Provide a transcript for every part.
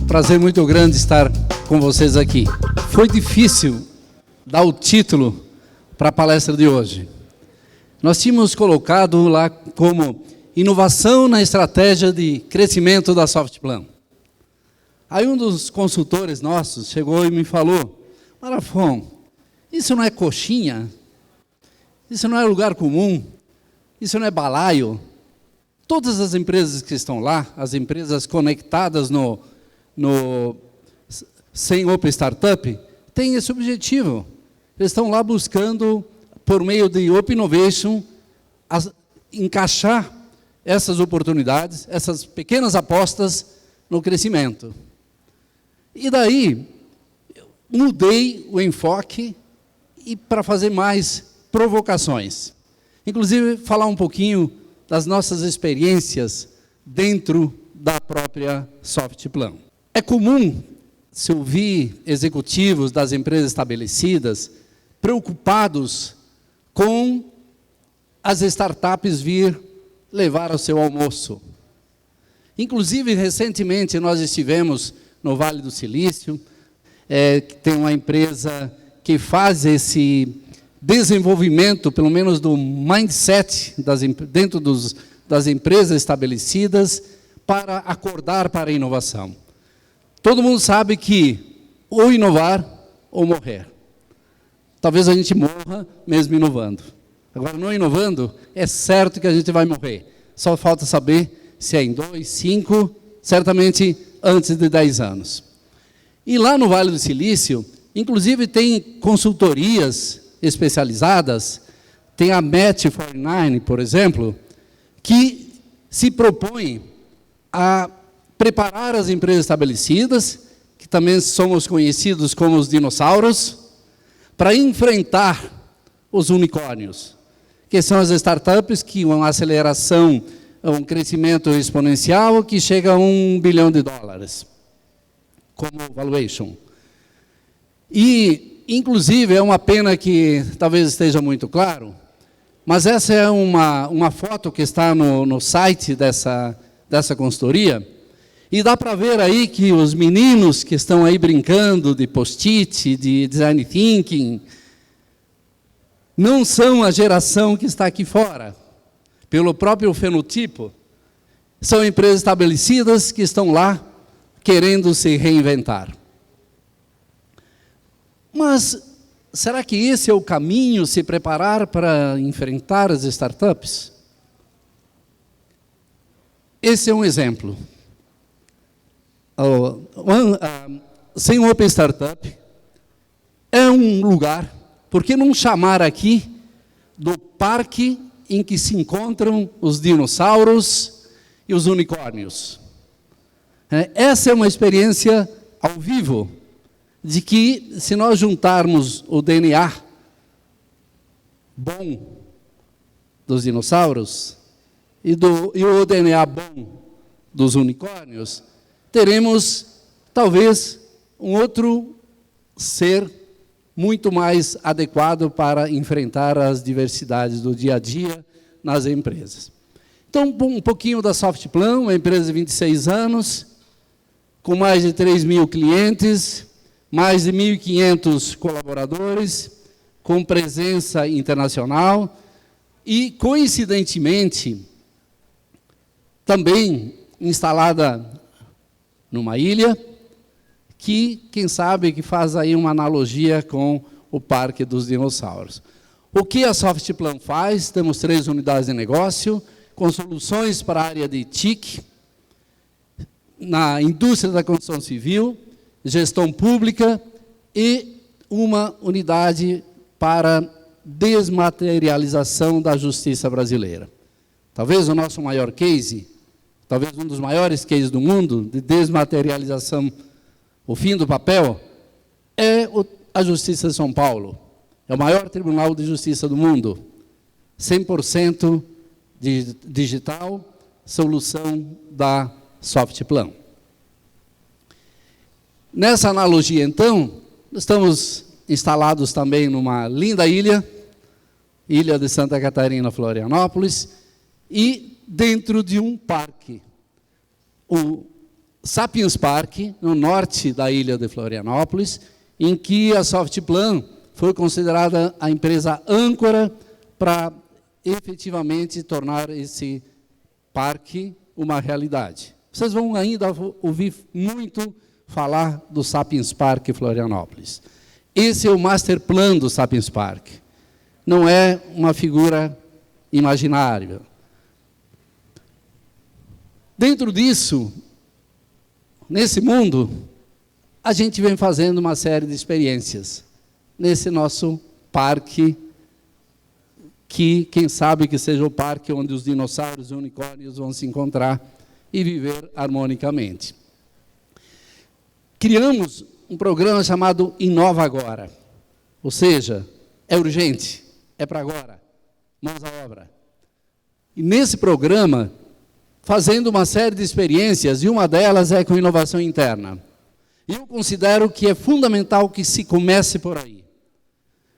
Prazer muito grande estar com vocês aqui. Foi difícil dar o título para a palestra de hoje. Nós tínhamos colocado lá como inovação na estratégia de crescimento da Softplan. Aí um dos consultores nossos chegou e me falou: Marafon, isso não é coxinha? Isso não é lugar comum? Isso não é balaio? Todas as empresas que estão lá, as empresas conectadas no Sem Open Startup, têm esse objetivo. Eles estão lá buscando, por meio de Open Innovation, encaixar essas oportunidades, essas pequenas apostas no crescimento. E daí, eu mudei o enfoque para fazer mais provocações. Inclusive, falar um pouquinho das nossas experiências dentro da própria Softplan. É comum se ouvir executivos das empresas estabelecidas preocupados com as startups vir levar o seu almoço. Inclusive, recentemente, nós estivemos no Vale do Silício, que tem uma empresa que faz esse desenvolvimento, pelo menos do mindset, dentro das empresas estabelecidas, para acordar para a inovação. Todo mundo sabe que ou inovar ou morrer. Talvez a gente morra mesmo inovando. Agora, não inovando, é certo que a gente vai morrer. Só falta saber se é em 2, 5, certamente antes de 10 anos. E lá no Vale do Silício, inclusive tem consultorias especializadas, tem a Match49, por exemplo, que se propõe a preparar as empresas estabelecidas, que também somos conhecidos como os dinossauros, para enfrentar os unicórnios, que são as startups que uma aceleração, um crescimento exponencial que chega a $1 bilhão, como valuation. E, inclusive, é uma pena que talvez esteja muito claro, mas essa é uma foto que está no site dessa consultoria, e dá para ver aí que os meninos que estão aí brincando de post-it, de design thinking, não são a geração que está aqui fora. Pelo próprio fenotipo, são empresas estabelecidas que estão lá querendo se reinventar. Mas será que esse é o caminho, se preparar para enfrentar as startups? Esse é um exemplo. Sem Open Startup é um lugar, por que não chamar aqui do parque em que se encontram os dinossauros e os unicórnios? Essa é uma experiência ao vivo, de que se nós juntarmos o DNA bom dos dinossauros e o DNA bom dos unicórnios, teremos, talvez, um outro ser muito mais adequado para enfrentar as diversidades do dia a dia nas empresas. Então, um pouquinho da Softplan, uma empresa de 26 anos, com mais de 3 mil clientes, mais de 1.500 colaboradores, com presença internacional e, coincidentemente, também instalada numa ilha, que, quem sabe, que faz aí uma analogia com o Parque dos Dinossauros. O que a Softplan faz? Temos 3 unidades de negócio, com soluções para a área de TIC, na indústria da construção civil, gestão pública e uma unidade para desmaterialização da justiça brasileira. Talvez o nosso maior case, talvez um dos maiores cases do mundo, de desmaterialização, o fim do papel, é a Justiça de São Paulo. É o maior tribunal de justiça do mundo. 100% digital, solução da Softplan. Nessa analogia, então, estamos instalados também numa linda ilha de Santa Catarina, Florianópolis, e dentro de um parque. o Sapiens Park, no norte da ilha de Florianópolis, em que a Softplan foi considerada a empresa âncora para efetivamente tornar esse parque uma realidade. Vocês vão ainda ouvir muito falar do Sapiens Park Florianópolis. Esse é o master plan do Sapiens Park. Não é uma figura imaginária. Dentro disso, nesse mundo, a gente vem fazendo uma série de experiências nesse nosso parque, que quem sabe que seja o parque onde os dinossauros e unicórnios vão se encontrar e viver harmonicamente. Criamos um programa chamado Inova Agora, ou seja, é urgente, é para agora, mãos à obra. E nesse programa, fazendo uma série de experiências, e uma delas é com inovação interna. E eu considero que é fundamental que se comece por aí.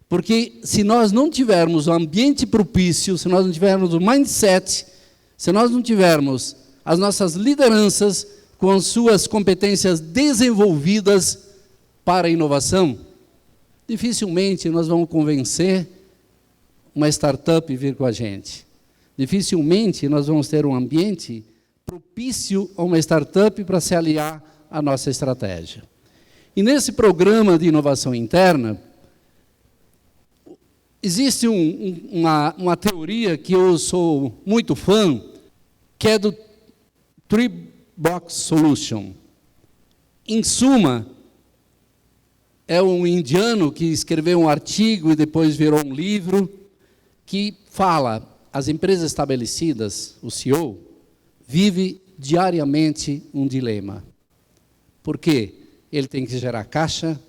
Porque se nós não tivermos o ambiente propício, se nós não tivermos o mindset, se nós não tivermos as nossas lideranças com as suas competências desenvolvidas para a inovação, dificilmente nós vamos convencer uma startup a vir com a gente. Dificilmente nós vamos ter um ambiente propício a uma startup para se aliar à nossa estratégia. E nesse programa de inovação interna, existe uma teoria que eu sou muito fã, que é do Three Box Solution. Em suma, é um indiano que escreveu um artigo e depois virou um livro, que fala, as empresas estabelecidas, o CEO, vive diariamente um dilema. Por quê? Ele tem que gerar caixa,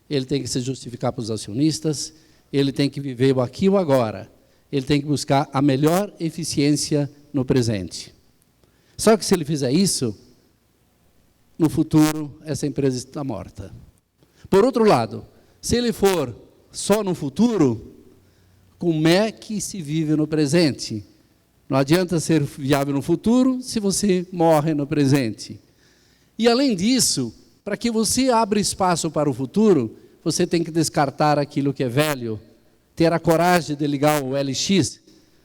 ele tem que se justificar para os acionistas, ele tem que viver o aqui e o agora, ele tem que buscar a melhor eficiência no presente. Só que se ele fizer isso, no futuro, essa empresa está morta. Por outro lado, se ele for só no futuro, como é que se vive no presente? Não adianta ser viável no futuro se você morre no presente. E, além disso, para que você abra espaço para o futuro, você tem que descartar aquilo que é velho, ter a coragem de ligar o LX,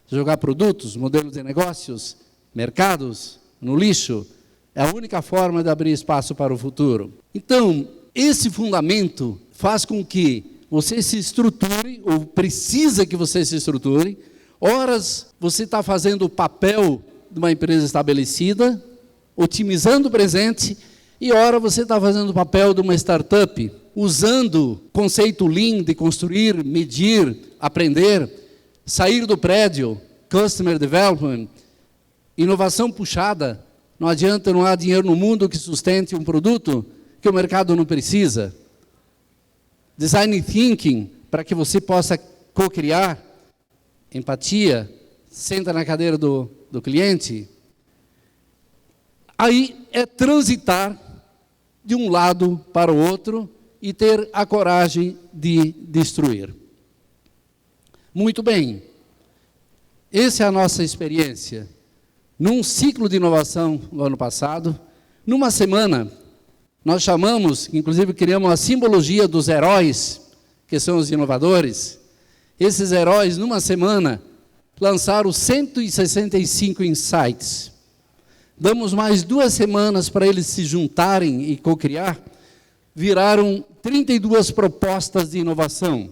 jogar produtos, modelos de negócios, mercados, no lixo. É a única forma de abrir espaço para o futuro. Então, esse fundamento faz com que você se estruture, ou precisa que você se estruture. Horas você está fazendo o papel de uma empresa estabelecida, otimizando o presente, e ora você está fazendo o papel de uma startup, usando o conceito Lean de construir, medir, aprender, sair do prédio, Customer Development, inovação puxada. Não adianta, não há dinheiro no mundo que sustente um produto que o mercado não precisa. Design Thinking, para que você possa co-criar, empatia, senta na cadeira do cliente. Aí é transitar de um lado para o outro e ter a coragem de destruir. Muito bem, essa é a nossa experiência. Num ciclo de inovação no ano passado, numa semana, nós chamamos, inclusive criamos a simbologia dos heróis, que são os inovadores. Esses heróis, numa semana, lançaram 165 insights. Damos mais 2 semanas para eles se juntarem e co-criar. Viraram 32 propostas de inovação.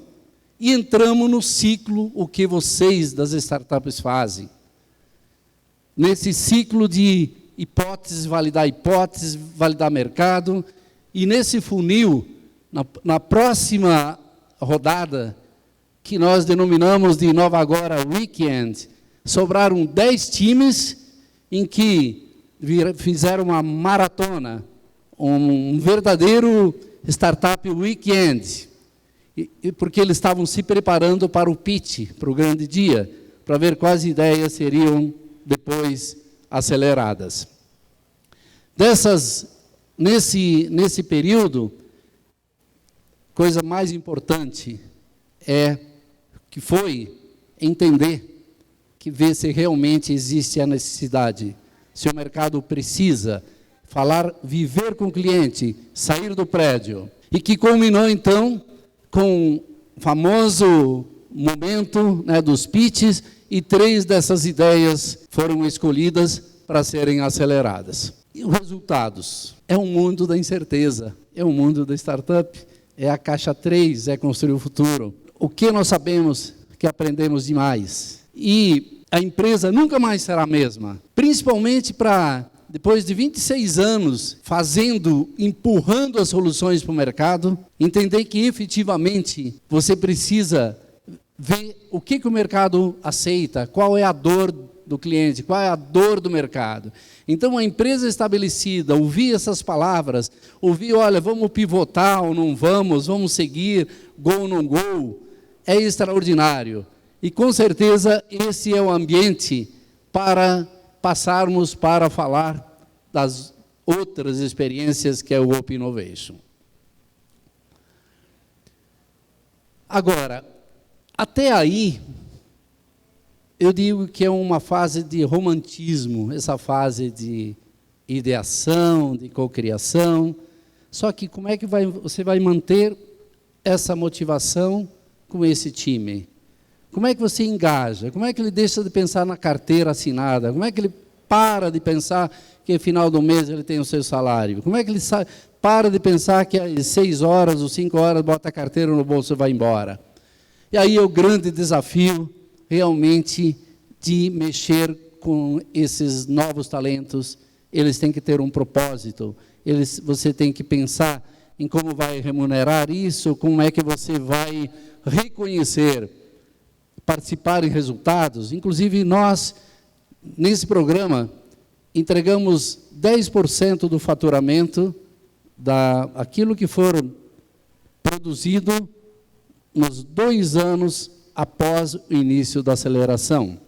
E entramos no ciclo, o que vocês das startups fazem. Nesse ciclo de hipóteses, validar mercado, e nesse funil, na próxima rodada, que nós denominamos de Inova Agora Weekend, sobraram 10 times em que fizeram uma maratona, um verdadeiro Startup Weekend, porque eles estavam se preparando para o pitch, para o grande dia, para ver quais ideias seriam depois aceleradas. Nesse período, coisa mais importante foi entender, ver se realmente existe a necessidade, se o mercado precisa, falar, viver com o cliente, sair do prédio. E que culminou, então, com o famoso momento, né, dos pitches, e 3 dessas ideias foram escolhidas para serem aceleradas. E os resultados? É um mundo da incerteza, é um mundo da startup, é a caixa 3, é construir o futuro. O que nós sabemos que aprendemos demais? E a empresa nunca mais será a mesma, principalmente para, depois de 26 anos empurrando as soluções para o mercado, entender que efetivamente você precisa ver o que o mercado aceita, qual é a dor do cliente, qual é a dor do mercado. Então, a empresa estabelecida, ouvir essas palavras, ouvir, olha, vamos pivotar ou não vamos seguir, go ou não go, é extraordinário. E, com certeza, esse é o ambiente para passarmos para falar das outras experiências que é o Open Innovation. Agora, até aí, eu digo que é uma fase de romantismo, essa fase de ideação, de cocriação. Só que como é que você vai manter essa motivação com esse time? Como é que você engaja? Como é que ele deixa de pensar na carteira assinada? Como é que ele para de pensar que no final do mês ele tem o seu salário? Como é que ele para de pensar que às 6 horas ou 5 horas bota a carteira no bolso e vai embora? E aí é o grande desafio, realmente, de mexer com esses novos talentos. Eles têm que ter um propósito. Você tem que pensar em como vai remunerar isso, como é que você vai reconhecer, participar em resultados. Inclusive, nós, nesse programa, entregamos 10% do faturamento daquilo que foram produzido nos 2 anos após o início da aceleração.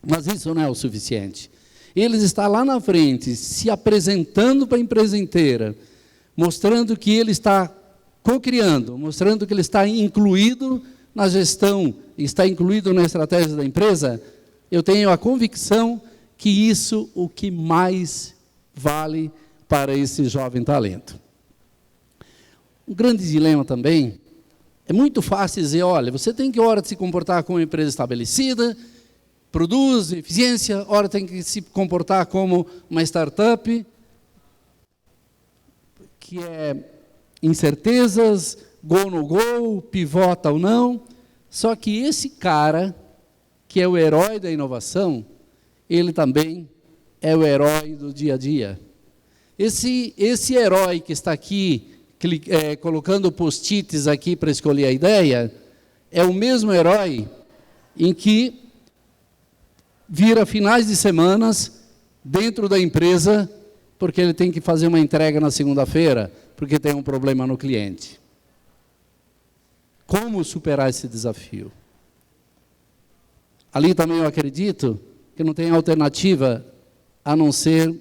Mas isso não é o suficiente. Eles estão lá na frente, se apresentando para a empresa inteira, mostrando que ele está co-criando, mostrando que ele está incluído na gestão, está incluído na estratégia da empresa. Eu tenho a convicção que isso é o que mais vale para esse jovem talento. Um grande dilema também, é muito fácil dizer, olha, você tem que, hora de se comportar como uma empresa estabelecida, produz, eficiência, hora tem que se comportar como uma startup, que é incertezas, go no go, pivota ou não. Só que esse cara, que é o herói da inovação, ele também é o herói do dia a dia. Esse herói que está aqui, colocando post-its aqui para escolher a ideia, é o mesmo herói em que vira finais de semanas dentro da empresa, porque ele tem que fazer uma entrega na segunda-feira, porque tem um problema no cliente. Como superar esse desafio? Ali também eu acredito que não tem alternativa a não ser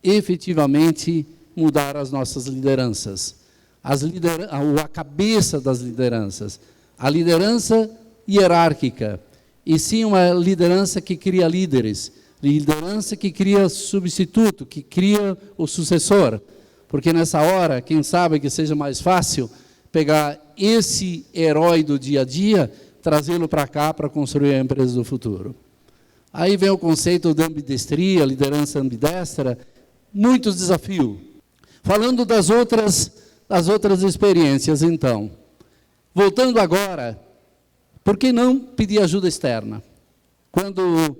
efetivamente mudar as nossas lideranças. A cabeça das lideranças. A liderança hierárquica. E sim uma liderança que cria líderes. Liderança que cria substituto, que cria o sucessor. Porque nessa hora, quem sabe que seja mais fácil pegar esse herói do dia a dia, trazê-lo para cá para construir a empresa do futuro. Aí vem o conceito de ambidestria, liderança ambidestra, muitos desafios. Falando das outras experiências, então. Voltando agora, por que não pedir ajuda externa? Quando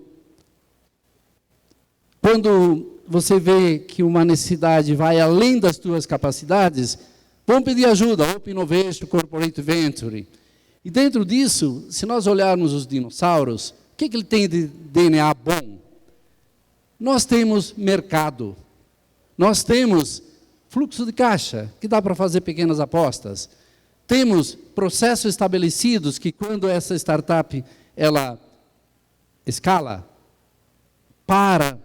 você vê que uma necessidade vai além das suas capacidades, vamos pedir ajuda, Open Innovation, Corporate Venture. E dentro disso, se nós olharmos os dinossauros, o que ele tem de DNA bom? Nós temos mercado, nós temos fluxo de caixa, que dá para fazer pequenas apostas. Temos processos estabelecidos que quando essa startup ela escala, para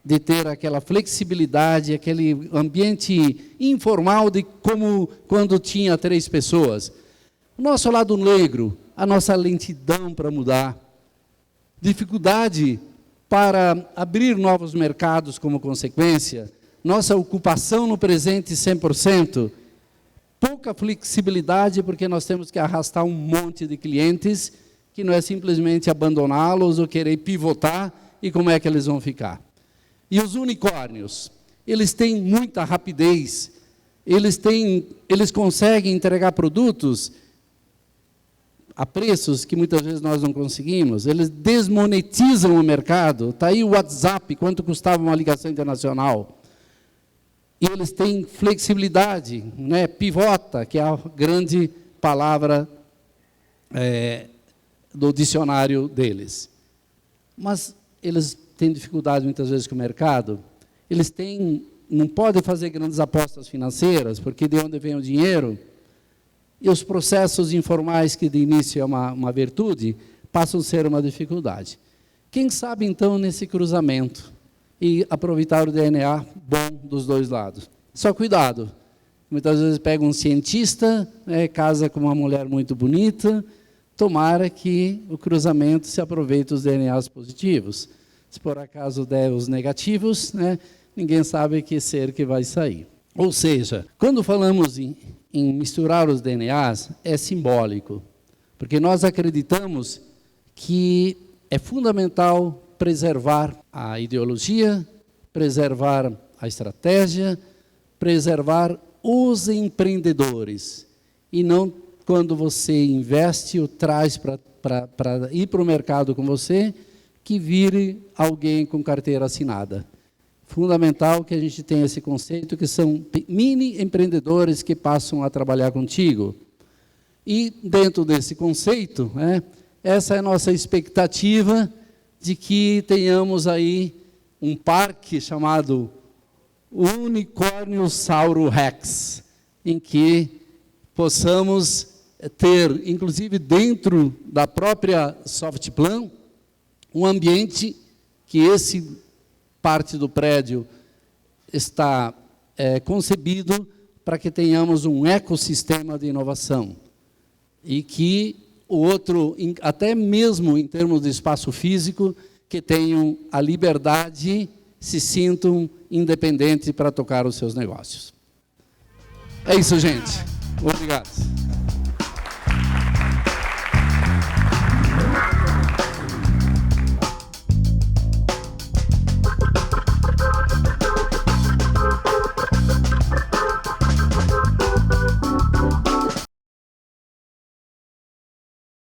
de ter aquela flexibilidade, aquele ambiente informal de como quando tinha 3 pessoas. O nosso lado negro, a nossa lentidão para mudar, dificuldade para abrir novos mercados como consequência, nossa ocupação no presente 100%, pouca flexibilidade, porque nós temos que arrastar um monte de clientes, que não é simplesmente abandoná-los ou querer pivotar, e como é que eles vão ficar. E os unicórnios, eles têm muita rapidez, eles conseguem entregar produtos a preços que muitas vezes nós não conseguimos, eles desmonetizam o mercado. Está aí o WhatsApp, quanto custava uma ligação internacional. E eles têm flexibilidade, né? Pivota, que é a grande palavra do dicionário deles. Mas eles têm dificuldade muitas vezes com o mercado, não podem fazer grandes apostas financeiras, porque de onde vem o dinheiro? E os processos informais, que de início é uma virtude, passam a ser uma dificuldade. Quem sabe, então, nesse cruzamento, e aproveitar o DNA bom dos dois lados. Só cuidado, muitas vezes pega um cientista, casa com uma mulher muito bonita, tomara que o cruzamento se aproveite os DNAs positivos. Se por acaso der os negativos, ninguém sabe que ser que vai sair. Ou seja, quando falamos em misturar os DNAs, é simbólico, porque nós acreditamos que é fundamental preservar a ideologia, preservar a estratégia, preservar os empreendedores, e não quando você investe ou traz para ir para o mercado com você, que vire alguém com carteira assinada. Fundamental que a gente tenha esse conceito, que são mini empreendedores que passam a trabalhar contigo. E dentro desse conceito, essa é a nossa expectativa de que tenhamos aí um parque chamado Unicórnio Sauro Rex, em que possamos ter, inclusive dentro da própria Softplan, um ambiente que esse parte do prédio está concebido para que tenhamos um ecossistema de inovação e que o outro, até mesmo em termos de espaço físico, que tenham a liberdade, se sintam independentes para tocar os seus negócios. É isso, gente. Obrigado.